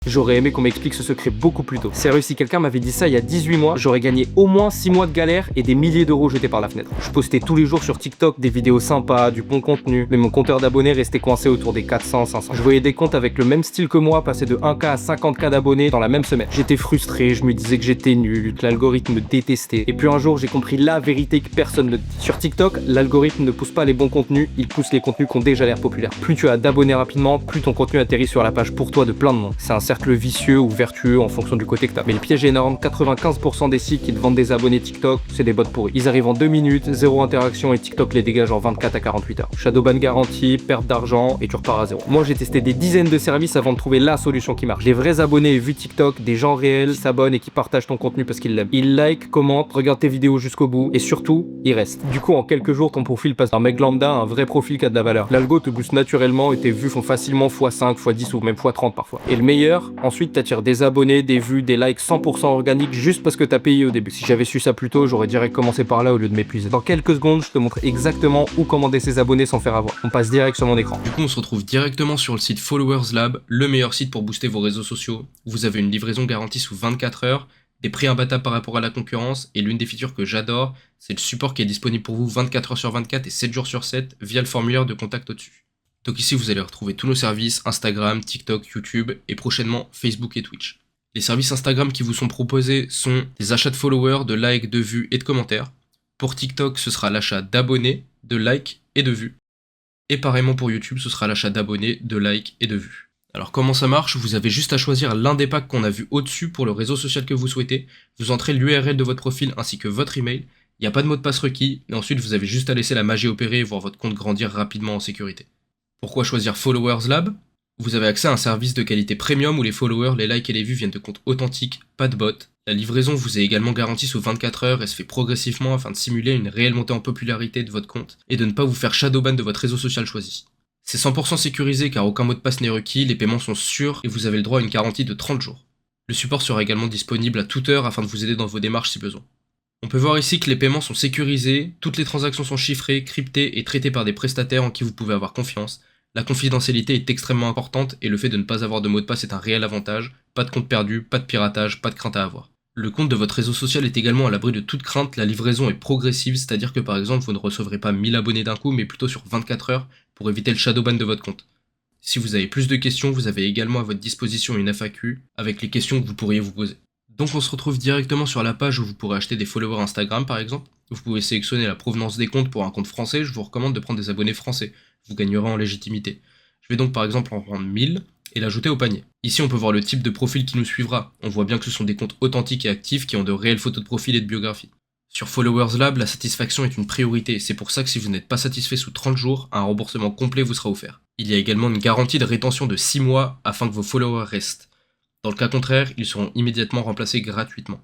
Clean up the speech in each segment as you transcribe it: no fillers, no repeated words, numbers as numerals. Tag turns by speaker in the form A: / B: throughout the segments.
A: J'aurais aimé qu'on m'explique ce secret beaucoup plus tôt. Sérieux, si quelqu'un m'avait dit ça il y a 18 mois, j'aurais gagné au moins 6 mois de galère et des milliers d'euros jetés par la fenêtre. Je postais tous les jours sur TikTok des vidéos sympas, du bon contenu, mais mon compteur d'abonnés restait coincé autour des 400, 500. Je voyais des comptes avec le même style que moi passer de 1K à 50K d'abonnés dans la même semaine. J'étais frustré, je me disais que j'étais nul, que l'algorithme me détestait. Et puis un jour, j'ai compris la vérité que personne ne dit. Sur TikTok, l'algorithme ne pousse pas les bons contenus, il pousse les contenus qui ont déjà l'air populaires. Plus tu as d'abonnés rapidement, plus ton contenu atterrit sur la page pour toi de plein de monde. C'est un cercle vicieux ou vertueux en fonction du côté que t'as. Mais le piège est énorme, 95% des sites qui te vendent des abonnés TikTok, c'est des bots pourris. Ils arrivent en 2 minutes, zéro interaction et TikTok les dégage en 24 à 48 heures. Shadowban garanti, perte d'argent et tu repars à zéro. Moi j'ai testé des dizaines de services avant de trouver la solution qui marche. Les vrais abonnés vus TikTok, des gens réels qui s'abonnent et qui partagent ton contenu parce qu'ils l'aiment. Ils like, commentent, regardent tes vidéos jusqu'au bout et surtout, ils restent. Du coup en quelques jours ton profil passe d'un mec lambda à un vrai profil qui a de la valeur. L'algo te booste naturellement et tes vues font facilement x5, x10 ou même x30 parfois. Et le meilleur, ensuite t'attires des abonnés, des vues, des likes 100% organiques juste parce que t'as payé au début. Si j'avais su ça plus tôt, j'aurais direct commencé par là au lieu de m'épuiser. Dans quelques secondes, je te montre exactement où commander ses abonnés sans faire avoir. On passe direct sur mon écran.
B: Du coup, on se retrouve directement sur le site Followers Lab, le meilleur site pour booster vos réseaux sociaux. Vous avez une livraison garantie sous 24 heures, des prix imbattables par rapport à la concurrence, et l'une des features que j'adore, c'est le support qui est disponible pour vous 24 heures sur 24 et 7 jours sur 7 via le formulaire de contact au-dessus. Donc ici, vous allez retrouver tous nos services Instagram, TikTok, YouTube et prochainement Facebook et Twitch. Les services Instagram qui vous sont proposés sont des achats de followers, de likes, de vues et de commentaires. Pour TikTok, ce sera l'achat d'abonnés, de likes et de vues. Et pareillement pour YouTube, ce sera l'achat d'abonnés, de likes et de vues. Alors comment ça marche? Vous avez juste à choisir l'un des packs qu'on a vu au-dessus pour le réseau social que vous souhaitez. Vous entrez l'URL de votre profil ainsi que votre email. Il n'y a pas de mot de passe requis. Et ensuite, vous avez juste à laisser la magie opérer et voir votre compte grandir rapidement en sécurité. Pourquoi choisir Followers Lab? Vous avez accès à un service de qualité premium où les followers, les likes et les vues viennent de comptes authentiques, pas de bots. La livraison vous est également garantie sous 24 heures et se fait progressivement afin de simuler une réelle montée en popularité de votre compte et de ne pas vous faire shadowban de votre réseau social choisi. C'est 100% sécurisé car aucun mot de passe n'est requis, les paiements sont sûrs et vous avez le droit à une garantie de 30 jours. Le support sera également disponible à toute heure afin de vous aider dans vos démarches si besoin. On peut voir ici que les paiements sont sécurisés, toutes les transactions sont chiffrées, cryptées et traitées par des prestataires en qui vous pouvez avoir confiance. La confidentialité est extrêmement importante et le fait de ne pas avoir de mot de passe est un réel avantage. Pas de compte perdu, pas de piratage, pas de crainte à avoir. Le compte de votre réseau social est également à l'abri de toute crainte, la livraison est progressive, c'est-à-dire que par exemple vous ne recevrez pas 1000 abonnés d'un coup mais plutôt sur 24 heures pour éviter le shadowban de votre compte. Si vous avez plus de questions, vous avez également à votre disposition une FAQ avec les questions que vous pourriez vous poser. Donc on se retrouve directement sur la page où vous pourrez acheter des followers Instagram par exemple. Vous pouvez sélectionner la provenance des comptes. Pour un compte français, je vous recommande de prendre des abonnés français. Vous gagnerez en légitimité. Je vais donc par exemple en prendre 1000 et l'ajouter au panier. Ici on peut voir le type de profil qui nous suivra. On voit bien que ce sont des comptes authentiques et actifs qui ont de réelles photos de profil et de biographie. Sur Followers Lab, la satisfaction est une priorité. C'est pour ça que si vous n'êtes pas satisfait sous 30 jours, un remboursement complet vous sera offert. Il y a également une garantie de rétention de 6 mois afin que vos followers restent. Dans le cas contraire, ils seront immédiatement remplacés gratuitement.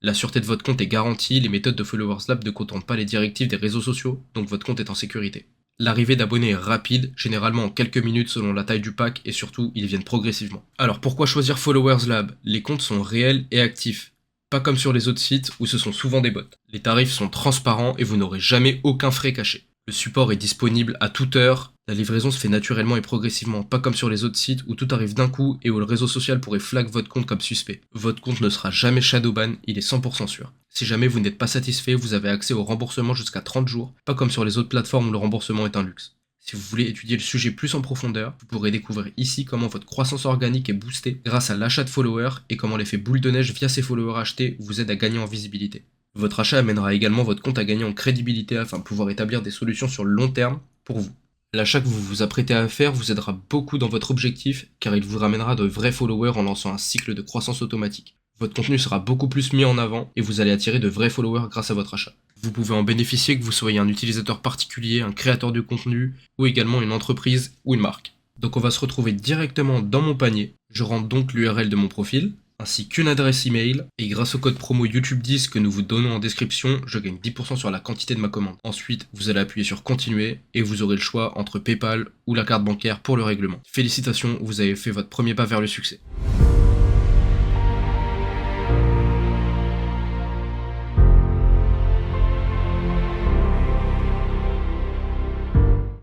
B: La sûreté de votre compte est garantie, les méthodes de Followers Lab ne contournent pas les directives des réseaux sociaux, donc votre compte est en sécurité. L'arrivée d'abonnés est rapide, généralement en quelques minutes selon la taille du pack et surtout ils viennent progressivement. Alors pourquoi choisir Followers Lab? Les comptes sont réels et actifs, pas comme sur les autres sites où ce sont souvent des bots. Les tarifs sont transparents et vous n'aurez jamais aucun frais caché. Le support est disponible à toute heure, la livraison se fait naturellement et progressivement, pas comme sur les autres sites où tout arrive d'un coup et où le réseau social pourrait flag votre compte comme suspect. Votre compte ne sera jamais shadowban, il est 100% sûr. Si jamais vous n'êtes pas satisfait, vous avez accès au remboursement jusqu'à 30 jours, pas comme sur les autres plateformes où le remboursement est un luxe. Si vous voulez étudier le sujet plus en profondeur, vous pourrez découvrir ici comment votre croissance organique est boostée grâce à l'achat de followers et comment l'effet boule de neige via ces followers achetés vous aide à gagner en visibilité. Votre achat amènera également votre compte à gagner en crédibilité afin de pouvoir établir des solutions sur le long terme pour vous. L'achat que vous vous apprêtez à faire vous aidera beaucoup dans votre objectif car il vous ramènera de vrais followers en lançant un cycle de croissance automatique. Votre contenu sera beaucoup plus mis en avant et vous allez attirer de vrais followers grâce à votre achat. Vous pouvez en bénéficier que vous soyez un utilisateur particulier, un créateur de contenu ou également une entreprise ou une marque. Donc on va se retrouver directement dans mon panier. Je rentre donc l'URL de mon profil ainsi qu'une adresse email et grâce au code promo YouTube10 que nous vous donnons en description, je gagne 10% sur la quantité de ma commande. Ensuite, vous allez appuyer sur continuer et vous aurez le choix entre PayPal ou la carte bancaire pour le règlement. Félicitations, vous avez fait votre premier pas vers le succès.